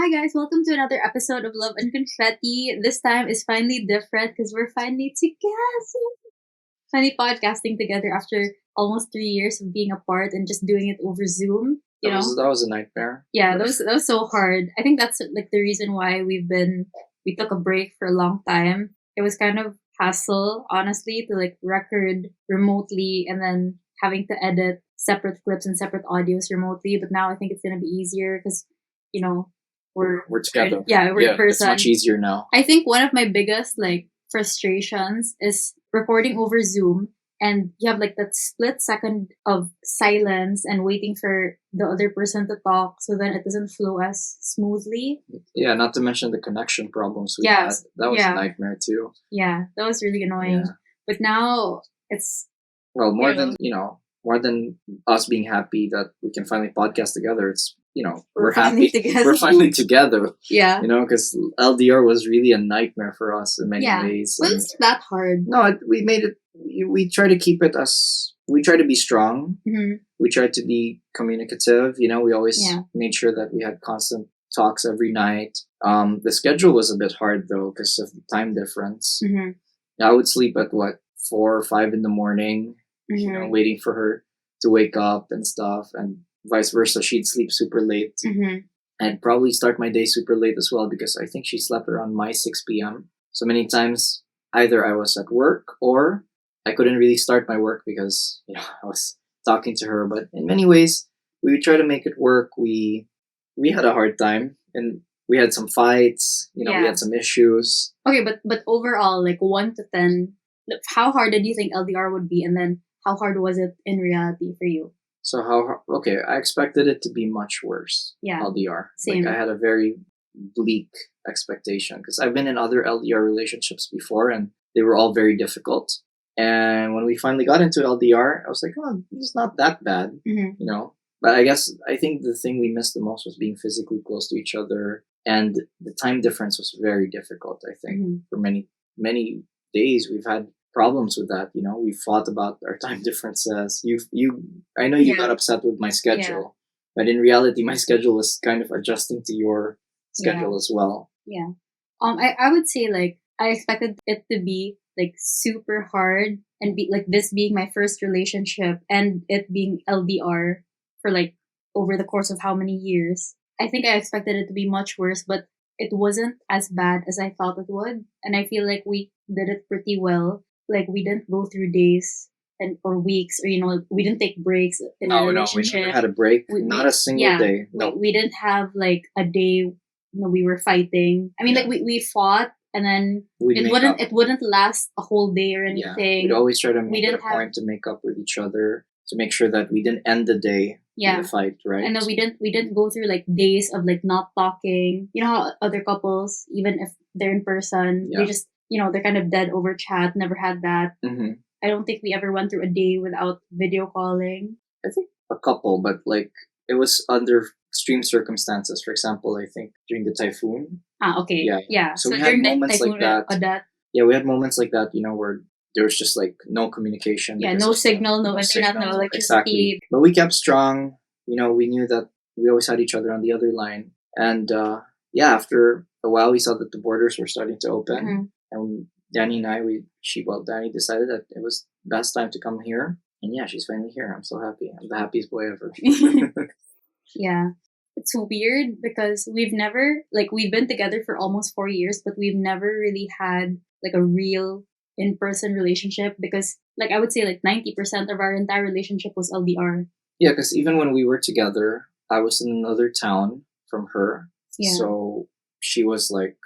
Hi guys, welcome to another episode of Love and Confetti. This time is finally different because we're finally together. Finally podcasting together after almost 3 years of being apart and just doing it over Zoom. That was a nightmare. Yeah, that was so hard. I think that's like the reason why we took a break for a long time. It was kind of hassle, honestly, to like record remotely and then having to edit separate clips and separate audios remotely. But now I think it's gonna be easier because we're together. Yeah, we're in It's person. much easier now. I think one of my biggest like frustrations is recording over Zoom and you have like that split second of silence and waiting for the other person to talk so then it doesn't flow as smoothly. Yeah, not to mention the connection problems we Yeah, had. That was yeah. a nightmare too. Yeah, that was really annoying. Yeah. But now it's Well, more Yeah. than us being happy that we can finally podcast together, it's we're finally happy together. we're finally together. Yeah. Because LDR was really a nightmare for us in many Yeah. ways. But and- it's not that hard. No, we made it. We try to keep it as we try to be strong. Mhm. We tried to be communicative. We always Yeah. made sure that we had constant talks every night. The schedule was a bit hard though because of the time difference. Mhm. I would sleep at 4 or 5 in the morning, Mhm. waiting for her to wake up and stuff, and vice versa. She'd sleep super late. Mhm. I'd probably start my day super late as well because I think she slept around my 6 p.m. So many times either I was at work or I couldn't really start my work because I was talking to her. But in many ways, we would try to make it work. We had a hard time and we had some fights. We Yeah. had some issues. Okay, but overall, like 1 to 10, how hard did you think LDR would be, and then how hard was it in reality for you? So I expected it to be much worse. Yeah. LDR. Same. Like I had a very bleak expectation because I've been in other LDR relationships before and they were all very difficult. And when we finally got into LDR, I was like, oh, it's not that bad, Mhm. But I think the thing we missed the most was being physically close to each other, and the time difference was very difficult. I think Mhm. for many days we've had problems with that. We fought about our time differences. I know you Yeah. got upset with my schedule, but in reality, my schedule was kind of adjusting to your schedule as well. Yeah. I would say like I expected it to be like super hard and be like this being my first relationship and it being LDR for like over the course of how many years. I think I expected it to be much worse, but it wasn't as bad as I thought it would. And I feel like we did it pretty well. Like we didn't go through days or weeks or we didn't take breaks in a We relationship. never had a break. We- Not we- a single yeah, day. No. we didn't have like a day we were fighting. I mean, Yeah. like we fought and then We'd it make wouldn't up. it wouldn't last a whole day or Yeah, anything. we'd always try to We make it a didn't have- point to make up with each other to make sure that we didn't end the day Yeah. in a fight, right? And then we didn't go through like days of like not talking. You know how other couples, even if they're in person, Yeah. they just they're kind of dead over chat. Never had that. Mm-hmm. I don't think we ever went through a day without video calling. I think a couple, but like it was under extreme circumstances. For example, I think during the typhoon. Okay. Yeah. So we had during moments like typhoon, that. Yeah, we had moments like that, where there was just like no communication. Yeah, because no of the- signal, no internet, signal, no electricity. Exactly. But we kept strong. We knew that we always had each other on the other line. And after a while, we saw that the borders were starting to open. Mhm. And Danny and I, Danny decided that it was best time to come here. And yeah, she's finally here. I'm so happy. I'm the happiest boy ever. Yeah. It's weird because we've been together for almost 4 years, but we've never really had like a real in-person relationship because like I would say like 90% of our entire relationship was LDR. Yeah, because even when we were together, I was in another town from her. Yeah. So she was like,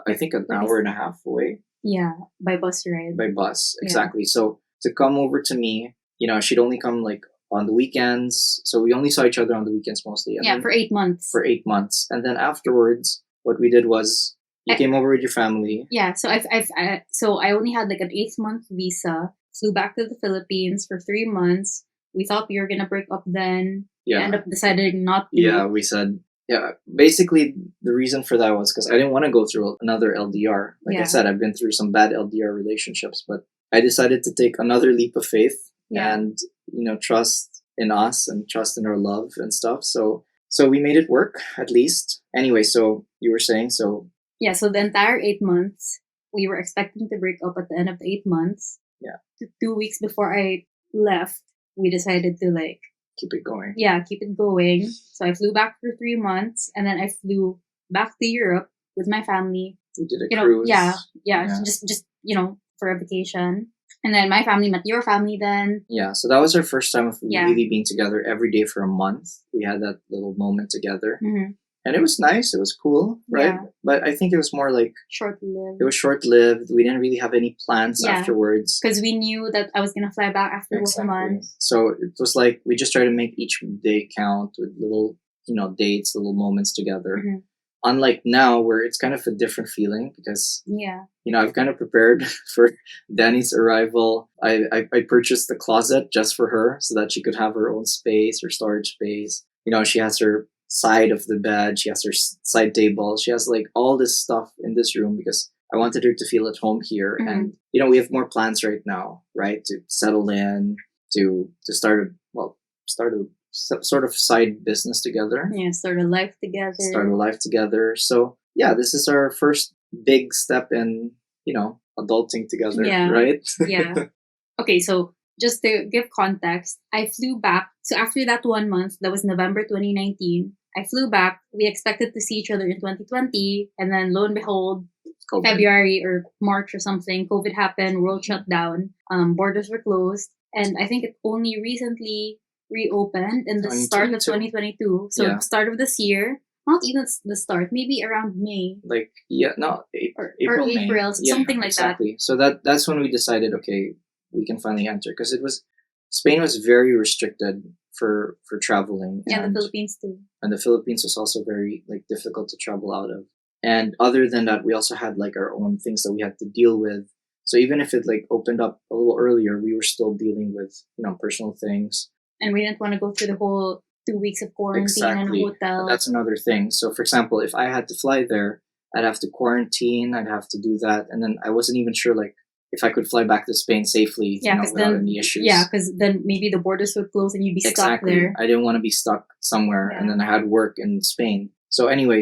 I think an hour and a half away Yeah, by bus ride. by bus. Yeah. Exactly. So to come over to me, she'd only come like on the weekends. So we only saw each other on the weekends mostly. And Yeah, then for 8 months. for 8 months. And then afterwards, what we did was you came over with your family. Yeah, so I only had like an 8-month visa. Flew back to the Philippines for 3 months. We thought we were gonna break up then. We Yeah. ended up deciding not to. Yeah, we said, basically the reason for that was because I didn't want to go through another LDR. Like I Yeah. said, I've been through some bad LDR relationships, but I decided to take another leap of faith Yeah. and, trust in us and trust in our love and stuff. So So we made it work, at least. Anyway, so you were saying, so Yeah, so the entire 8 months, we were expecting to break up at the end of the 8 months. Yeah. 2 weeks before I left, we decided to like, keep it going. yeah, keep it going. So I flew back for 3 months, and then I flew back to Europe with my family. We did a You know, cruise. yeah, just for a vacation. And then my family met your family then. Yeah, so that was our first time of Yeah. really being together every day for a month. We had that little moment together. Mm-hmm. And it was nice. It was cool, right? Yeah. But I think it was more like Short-lived. it was short-lived. We didn't really have any plans Yeah. afterwards. Because we knew that I was going to fly back after 1 month. So it was like we just tried to make each day count with little, dates, little moments together. Mm-hmm. Unlike now, where it's kind of a different feeling because, Yeah. I've kind of prepared for Danny's arrival. I purchased the closet just for her so that she could have her own space, her storage space. She has her side of the bed. She has her side table. She has like all this stuff in this room because I wanted her to feel at home here. Mm-hmm. And, we have more plans right now, right? To settle in, to start a sort of side business together. Yeah, start a life together. So yeah, this is our first big step in, adulting together, Yeah. right? Yeah. Okay, so just to give context, I flew back. So after that 1 month, that was November 2019, I flew back. We expected to see each other in 2020. And then lo and behold, COVID. February or March or something, COVID happened, world shut down, borders were closed. And I think it only recently reopened in the start of 2022. So Yeah. start of this year, not even the start, maybe around May. Like, yeah, no, April, May. April, something like exactly. That. So that's when we decided, okay, we can finally enter. Because Spain was very restricted for traveling. And the Philippines too. And the Philippines was also very difficult to travel out of. And other than that, we also had our own things that we had to deal with. So even if it opened up a little earlier, we were still dealing with personal things. And we didn't want to go through the whole 2 weeks of quarantine in a hotel. That's another thing. So for example, if I had to fly there, I'd have to quarantine. I'd have to do that, and then I wasn't even sure if I could fly back to Spain safely. Without any issues. Yeah, because then maybe the borders would close and you'd be stuck there. I didn't want to be stuck somewhere, and then I had work in Spain. So anyway,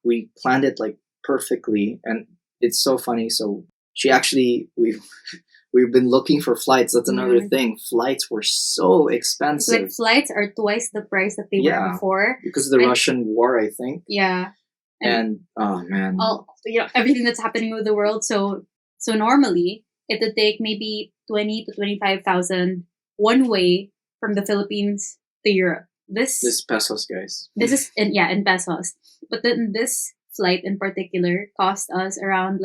we planned it perfectly, and it's so funny. So she actually we've been looking for flights. That's another thing. Flights were so expensive. Flights are twice the price that they were before because of the Russian war, I think. Yeah. And oh man, everything that's happening with the world. So normally it would take maybe 20 to 25,000 one way from the Philippines to Europe. This pesos, guys. This is in pesos. But then this flight in particular cost us around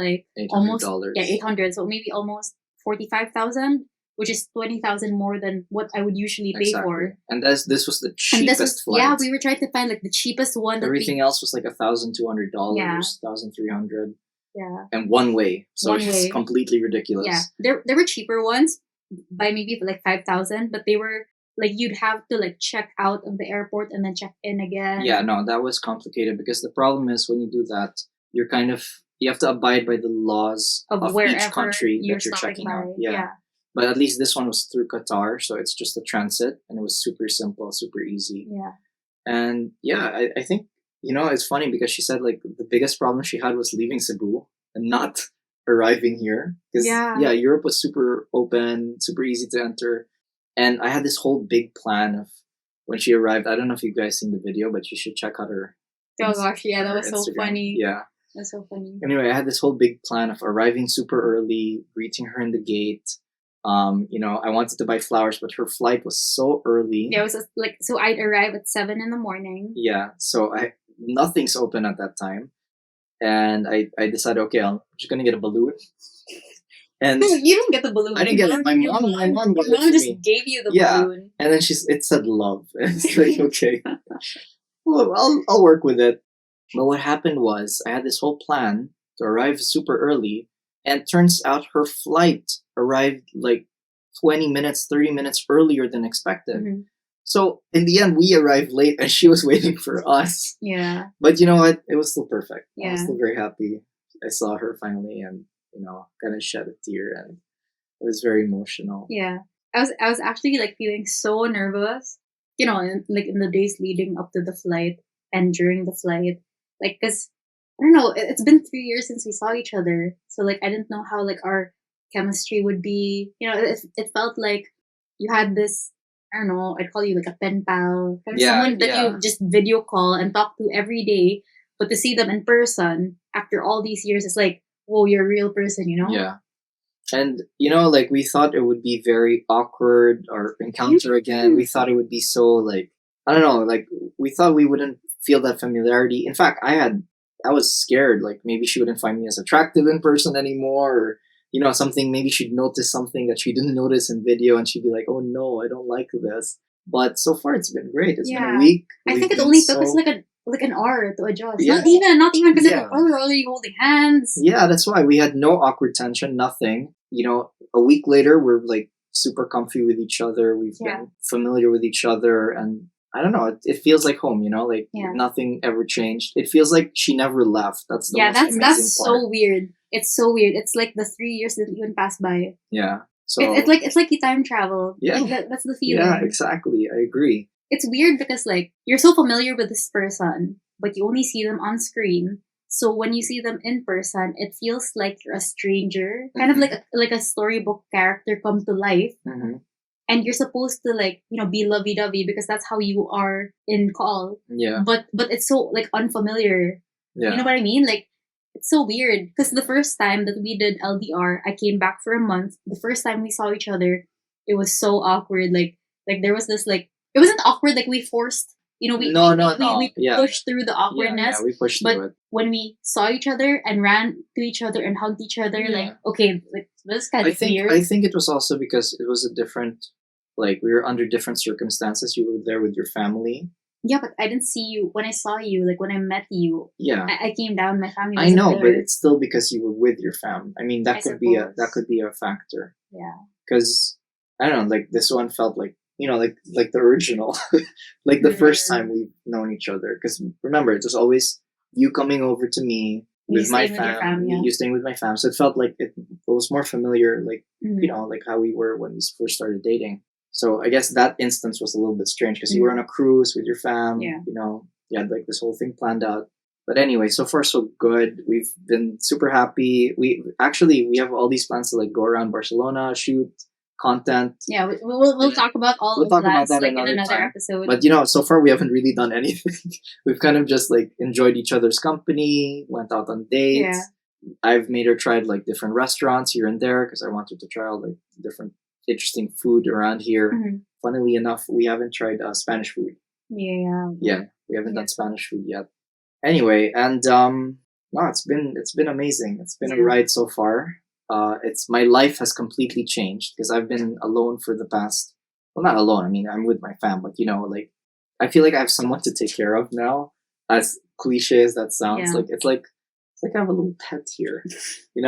almost $800. So maybe almost 45,000, which is 20,000 more than what I would usually pay for. And this was the cheapest flight. Yeah, we were trying to find the cheapest one. Everything else was $1,200, Yeah. $1,300. Yeah. And one way. So it's completely ridiculous. Yeah. There were cheaper ones by maybe 5,000, but they were you'd have to check out of the airport and then check in again. Yeah, no, that was complicated because the problem is when you do that, you have to abide by the laws of each country that you're checking out. Yeah. But at least this one was through Qatar, so it's just a transit, and it was super simple, super easy. Yeah. And yeah, I think, it's funny because she said the biggest problem she had was leaving Cebu and not arriving here. Because Europe was super open, super easy to enter. And I had this whole big plan of when she arrived. I don't know if you guys seen the video, but you should check out her. Oh gosh, yeah, that was Instagram. so funny. Yeah. That's so funny. Anyway, I had this whole big plan of arriving super early, greeting her in the gate. I wanted to buy flowers, but her flight was so early. Yeah, it was so I'd arrive at 7 a.m. Yeah, so nothing's open at that time, and I decided, okay, I'm just gonna get a balloon. And you didn't get the balloon. I didn't get it. My mom just gave you the balloon. And then it said love. And it's okay. Well, I'll work with it. But what happened was I had this whole plan to arrive super early, and turns out her flight arrived 20 minutes, 30 minutes earlier than expected. Mm-hmm. So in the end, we arrived late and she was waiting for us. Yeah. But you know what? It was still perfect. Yeah. I was still very happy. I saw her finally and, kind of shed a tear, and it was very emotional. Yeah. I was actually feeling so nervous like in the days leading up to the flight and during the flight, like, because I don't know, it's been 3 years since we saw each other, so like I didn't know how like our chemistry would be. It felt like you had this. I don't know. I'd call you like a pen pal, kind of someone that you just video call and talk to every day. But to see them in person after all these years, it's like, whoa, you're a real person, Yeah. And, like, we thought it would be very awkward our encounter again. We thought it would be so, like, I don't know, like, we thought we wouldn't feel that familiarity. In fact, I was scared, like, maybe she wouldn't find me as attractive in person anymore, or, something, maybe she'd notice something that she didn't notice in video, and she'd be like, oh no, I don't like this. But so far, it's been great. It's been a week. I think it only took us like an hour to adjust. Yeah. Not even because we're already holding hands. Yeah, that's why we had no awkward tension, nothing. A week later, we're like super comfy with each other. We've been familiar with each other, and I don't know. It feels like home. Like nothing ever changed. It feels like she never left. That's the most amazing part. So weird. It's so weird. It's like the 3 years that even passed by. Yeah. So it's like you time travel. Yeah, that's the feeling. Yeah, exactly. I agree. It's weird because like you're so familiar with this person, but you only see them on screen. So when you see them in person, it feels like you're a stranger, kind of like a storybook character come to life, and you're supposed to like be lovey-dovey because that's how you are in call. Yeah. But it's so like unfamiliar. Yeah. You know what I mean? Like it's so weird because the first time that we did LDR, I came back for a month. The first time we saw each other, it was so awkward. Like there was this like it wasn't awkward. Like we forced. We pushed through the awkwardness. Yeah, we pushed through it. When we saw each other and ran to each other and hugged each other, like, okay, like, this is kind of weird. I think it was also because it was a different, like, we were under different circumstances. You were there with your family. Yeah, but I didn't see you when I saw you, like, when I met you. Yeah. I came down, my family wasn't there. But it's it's still because you were with your family. I mean, that could be a factor. Yeah. Because, I don't know, like, this one felt like, like the original, like the first time we've known each other. Because remember, it was always you coming over to me with my family, you staying with my fam. So it felt like it was more familiar, like, like how we were when we first started dating. So I guess that instance was a little bit strange because you were on a cruise with your fam, you had like this whole thing planned out. But anyway, so far so good. We've been super happy. We have all these plans to like go around Barcelona, shoot content. Yeah, we'll talk about all of that like in another episode. But so far we haven't really done anything. We've kind of just like enjoyed each other's company, went out on dates. Yeah. I've made her try like different restaurants here and there because I wanted to try all like different interesting food around here. Funnily enough, we haven't tried Spanish food. Yeah, we haven't done Spanish food yet. Anyway, and no, it's been amazing. It's been a ride so far. My life has completely changed because I've been alone for the past. Well, not alone. I mean, I'm with my fam, but like I feel like I have someone to take care of now. As cliche as that sounds, it's like I have a little pet here, and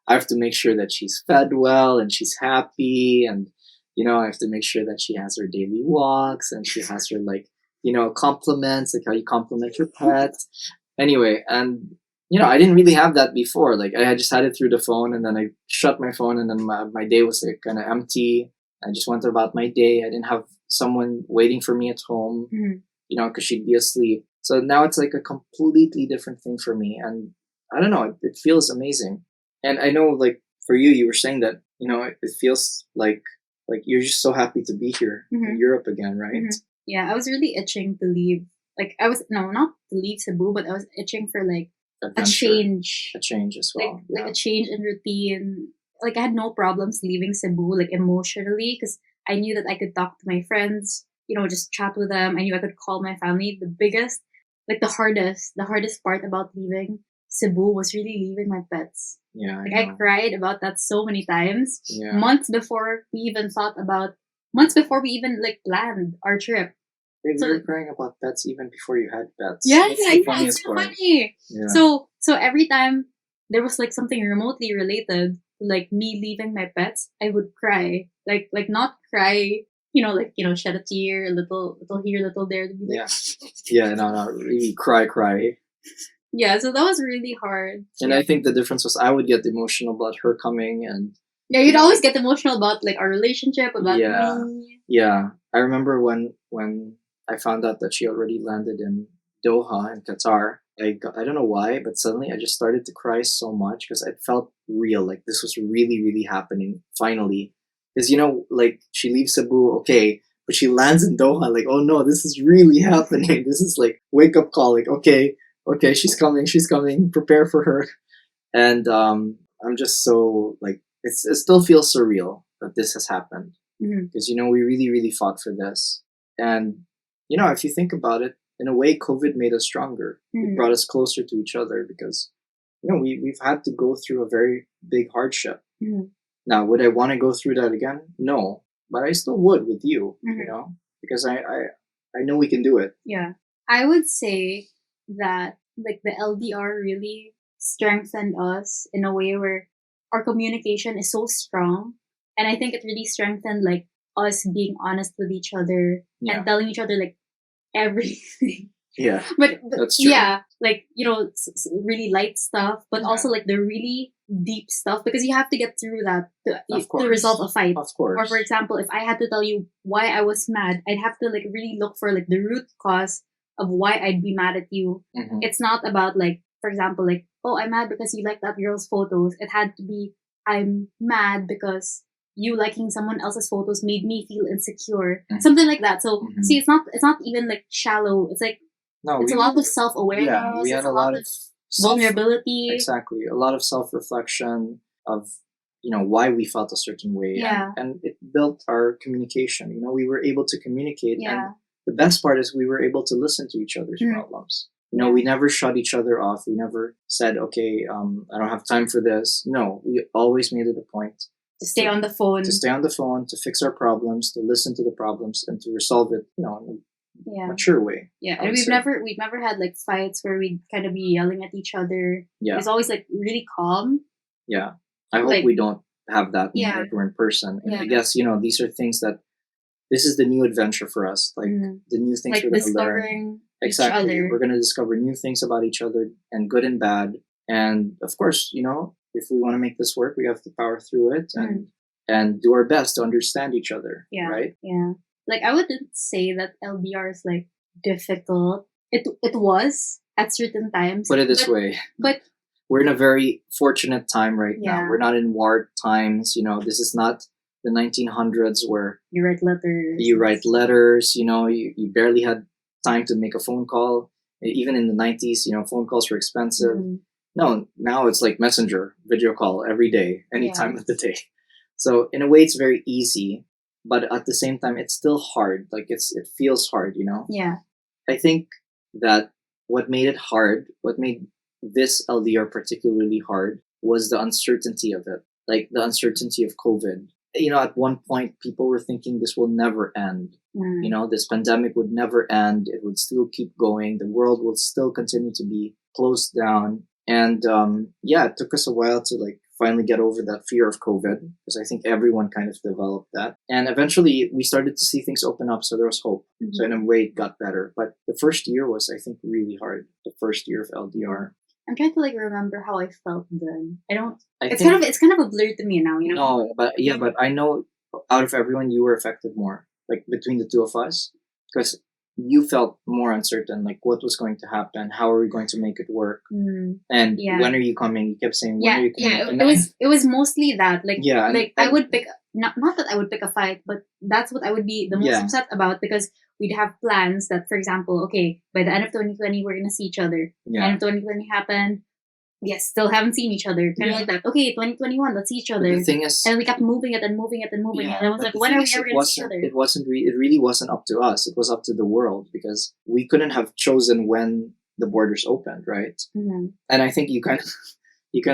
I have to make sure that she's fed well and she's happy, and I have to make sure that she has her daily walks and she has her like compliments, like how you compliment your pet. Anyway, and I didn't really have that before. Like I had just had it through the phone, and then I shut my phone, and then my day was like kind of empty. I just went about my day. I didn't have someone waiting for me at home, because she'd be asleep. So now it's like a completely different thing for me, and I don't know. It feels amazing. And I know, like for you were saying that it feels like you're just so happy to be here in Europe again, right? Yeah, I was really itching to leave. Like I was not to leave Cebu, but I was itching for like a change as well, like a change in routine. Like I had no problems leaving Cebu, like emotionally, because I knew that I could talk to my friends, just chat with them. I knew I could call my family. The biggest, like the hardest part about leaving Cebu was really leaving my pets. Yeah, like I cried about that so many times. Yeah. Months before we even like planned our trip. We were crying about pets even before you had pets. Yeah, it's so funny. Yeah. So every time there was like something remotely related to like me leaving my pets, I would cry. Like not cry, shed a tear, a little here, little there. To be like, no, really cry. Yeah, so that was really hard. And I think the difference was I would get emotional about her coming, and you'd always get emotional about like our relationship, about me. Yeah, I remember when when I found out that she already landed in Doha in Qatar. I don't know why, but suddenly I just started to cry so much because it felt real. Like this was really, really happening finally. Because, like she leaves Cebu, okay, but she lands in Doha. Like, oh no, this is really happening. This is like wake up call. Like, okay, she's coming, she's coming. Prepare for her. And I'm just so like, it still feels surreal that this has happened. Because, we really, really fought for this. And, if you think about it, in a way, COVID made us stronger. It brought us closer to each other because, we've had to go through a very big hardship. Now, would I want to go through that again? No, but I still would with you, because I know we can do it. Yeah. I would say that like the LDR really strengthened us in a way where our communication is so strong. And I think it really strengthened like us being honest with each other and telling each other like everything. Yeah, but that's true. Yeah, like really light stuff, but also like the really deep stuff because you have to get through that to resolve a fight. Of course. Or for example, if I had to tell you why I was mad, I'd have to like really look for like the root cause of why I'd be mad at you. It's not about like, for example, like, oh, I'm mad because you like that girl's photos. It had to be, I'm mad because you liking someone else's photos made me feel insecure. Something like that. So see, it's not even like shallow. It's like it's a lot of self-awareness. Yeah, we had a lot of vulnerability. Exactly. A lot of self-reflection of, why we felt a certain way. Yeah. And it built our communication. We were able to communicate. Yeah. And the best part is we were able to listen to each other's problems. We never shut each other off. We never said, okay, I don't have time for this. No, we always made it a point to stay on the phone. To stay on the phone, to fix our problems, to listen to the problems, and to resolve it, in a mature way. Yeah, and we've never had like fights where we'd kind of be yelling at each other. Yeah. It's always like really calm. Yeah. I hope we don't have that when we're in person. And I guess, these are things that this is the new adventure for us. Like the new things like we're going to learn. Exactly. Each other. We're going to discover new things about each other and good and bad. And of course, if we want to make this work, we have to power through it and do our best to understand each other. Yeah. Right? Yeah. Like I wouldn't say that LDR is like difficult. It was at certain times. Put it this way. But we're in a very fortunate time right now. Yeah. We're not in war times. This is not the 1900s where you write letters. You barely had time to make a phone call. Even in the 90s, phone calls were expensive. No, now it's like messenger, video call every day, any time of the day. So in a way, it's very easy, but at the same time, it's still hard. Like it feels hard, Yeah. I think that what made it hard, what made this LDR particularly hard, was the uncertainty of it. Like the uncertainty of COVID. At one point, people were thinking this will never end. This pandemic would never end. It would still keep going. The world will still continue to be closed down. And it took us a while to like finally get over that fear of COVID because I think everyone kind of developed that. And eventually we started to see things open up. So there was hope. So in a way it got better. But the first year was, I think, really hard. The first year of LDR. I'm trying to like remember how I felt then. It's kind of a blur to me now, No, but I know out of everyone you were affected more. Like between the two of us. Because you felt more uncertain, like what was going to happen, how are we going to make it work, and when are you coming? You kept saying, when are you coming? Yeah, it was mostly that. Like, I would pick not that I would pick a fight, but that's what I would be the most upset about because we'd have plans that, for example, okay, by the end of 2020 we're gonna see each other. End of 2020 happened. Yes, still haven't seen each other. Kind of like that. Okay, 2021, let's see each other. But the thing is, and we kept moving it and moving it and moving it. And I was like, when are we ever going to see each other? It really wasn't up to us. It was up to the world because we couldn't have chosen when the borders opened, right? And I think you kind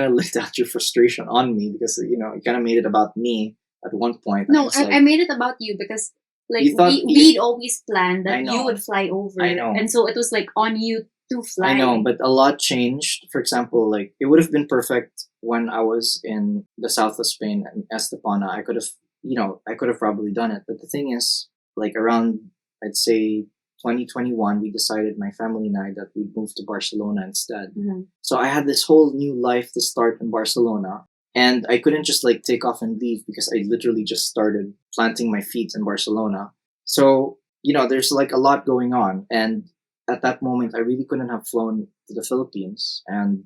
of let out your frustration on me because you kind of made it about me at one point. No, I made it about you because like we'd always planned that you would fly over. I know. And so it was like on you to fly. I know, but a lot changed. For example, like it would have been perfect when I was in the south of Spain in Estepona. I could have probably done it. But the thing is, like around, I'd say 2021, we decided, my family and I, that we'd move to Barcelona instead. So I had this whole new life to start in Barcelona. And I couldn't just like take off and leave because I literally just started planting my feet in Barcelona. So, there's like a lot going on, and at that moment, I really couldn't have flown to the Philippines, and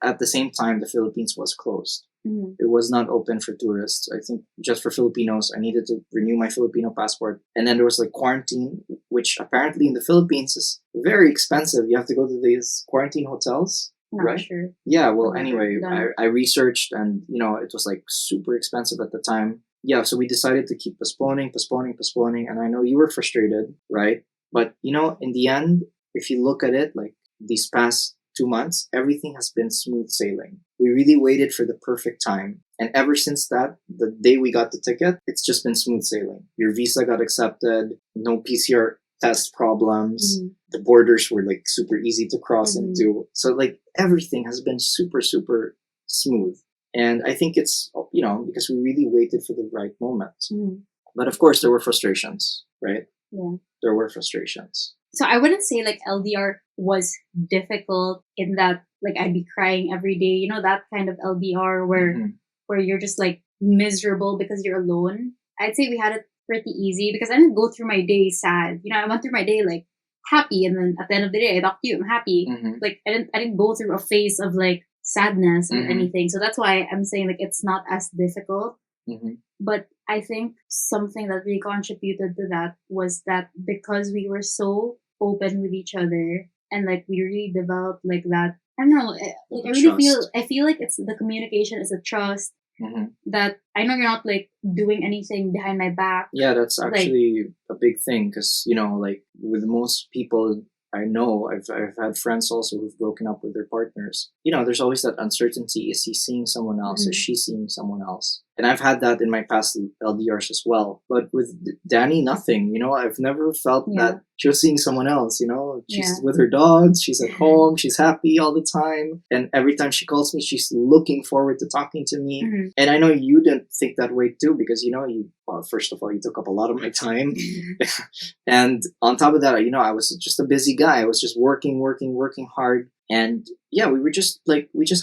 at the same time, the Philippines was closed. Mhm. It was not open for tourists. I think just for Filipinos, I needed to renew my Filipino passport. And then there was like quarantine, which apparently in the Philippines is very expensive. You have to go to these quarantine hotels. Not Right. sure. Yeah, well, Never anyway, done it. I researched, and it was like super expensive at the time. Yeah, so we decided to keep postponing, and I know you were frustrated, right? But in the end, if you look at it, like these past 2 months, everything has been smooth sailing. We really waited for the perfect time. And ever since that, the day we got the ticket, it's just been smooth sailing. Your visa got accepted, no PCR test problems. Mhm. The borders were like super easy to cross Mhm. into. So like everything has been super, super smooth. And I think it's, because we really waited for the right moment. Mhm. But of course, there were frustrations, right? Yeah. There were frustrations. So I wouldn't say like LDR was difficult in that like I'd be crying every day. That kind of LDR Mhm. where you're just like miserable because you're alone. I'd say we had it pretty easy because I didn't go through my day sad. I went through my day like happy, and then at the end of the day I talked to you, I'm happy. Mhm. Like I didn't go through a phase of like sadness or Mhm. anything. So that's why I'm saying like it's not as difficult. Mhm. But I think something that really contributed to that was that because we were so open with each other and like we really developed like that. I don't know. Like I really Trust. I feel like it's the communication is a trust Mhm. that I know you're not like doing anything behind my back. Yeah, that's Like actually a big thing because like with most people I know, I've had friends also who've broken up with their partners. There's always that uncertainty: is he seeing someone else? Is Mhm. she seeing someone else? And I've had that in my past LDRs as well. But with Danny, nothing. I've never felt Yeah. that she was seeing someone else. She's Yeah. with her dogs. She's at home. She's happy all the time. And every time she calls me, she's looking forward to talking to me. Mhm. And I know you didn't think that way too, because well, first of all, you took up a lot of my time. And on top of that, I was just a busy guy. I was just working hard. And yeah, we just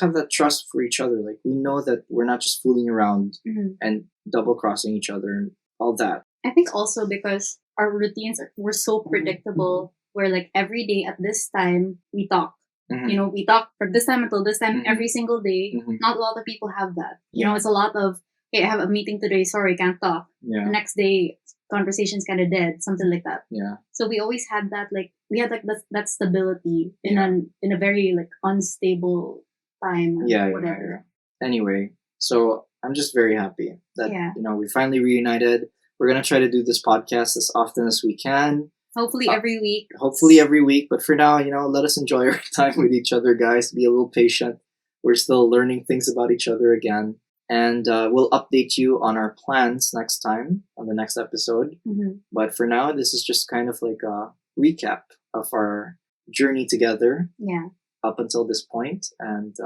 have that trust for each other. Like, we know that we're not just fooling around Mhm. and double crossing each other and all that. I think also because our routines were so predictable, where like every day at this time we talk. Mhm. We talk from this time until this time Mhm. every single day. Mhm. Not a lot of people have that. Yeah. It's a lot of, hey, I have a meeting today. Sorry, can't talk. Yeah. The next day, conversation's kind of dead. Something like that. Yeah. So we always had that. Like we had like that stability in Yeah. in a very like unstable time. Or Yeah. whatever. Anyway, so I'm just very happy that Yeah. we finally reunited. We're gonna try to do this podcast as often as we can. Hopefully every week. Hopefully every week, but for now, let us enjoy our time with each other, guys. Be a little patient. We're still learning things about each other again, and we'll update you on our plans next time on the next episode. Mhm. But for now, this is just kind of like a recap of our journey together Yeah. up until this point. And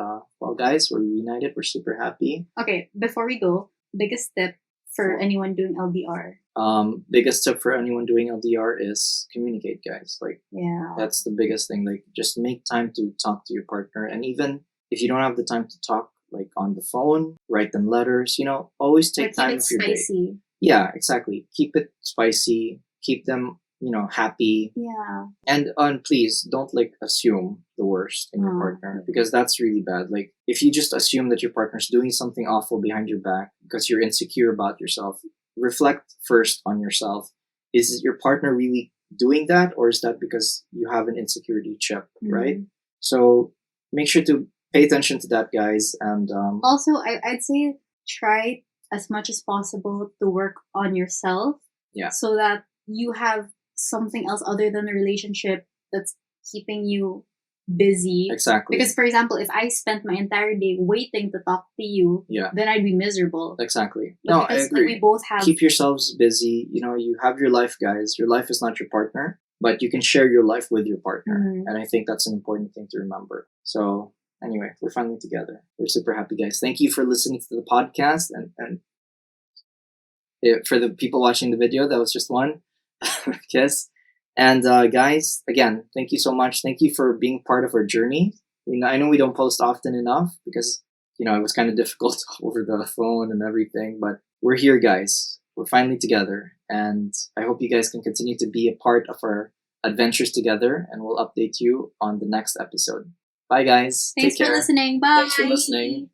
well, guys, we're reunited. We're super happy. Okay, before we go, biggest tip for anyone doing LDR. Biggest tip for anyone doing LDR is communicate, guys. Like, Yeah. that's the biggest thing. Like, just make time to talk to your partner. And even if you don't have the time to talk, like on the phone, write them letters, always take But time keep it of your day. spicy. Yeah, exactly. Keep it spicy. Keep them, happy. Yeah. And please don't like assume the worst in your No. partner, because that's really bad. Like, if you just assume that your partner's doing something awful behind your back because you're insecure about yourself, reflect first on yourself. Is your partner really doing that, or is that because you have an insecurity chip, right? So make sure to pay attention to that, guys. And Also, I'd say try as much as possible to work on yourself. Yeah. So that you have something else other than the relationship that's keeping you busy. exactly. Because, for example, if I spent my entire day waiting to talk to you, Yeah. then I'd be miserable. Exactly. But No, I because agree. we both have. Keep yourselves busy. You have your life, guys. Your life is not your partner, but you can share your life with your partner. Mhm. And I think that's an important thing to remember. So anyway, we're finally together. We're super happy, guys. Thank you for listening to the podcast. And for the people watching the video, that was just one kiss. And guys, again, thank you so much. Thank you for being part of our journey. I know we don't post often enough because it was kind of difficult over the phone and everything, but we're here, guys. We're finally together, And I hope you guys can continue to be a part of our adventures together, and we'll update you on the next episode. Bye, guys. Thanks Take for care. listening. Bye. Thanks for listening.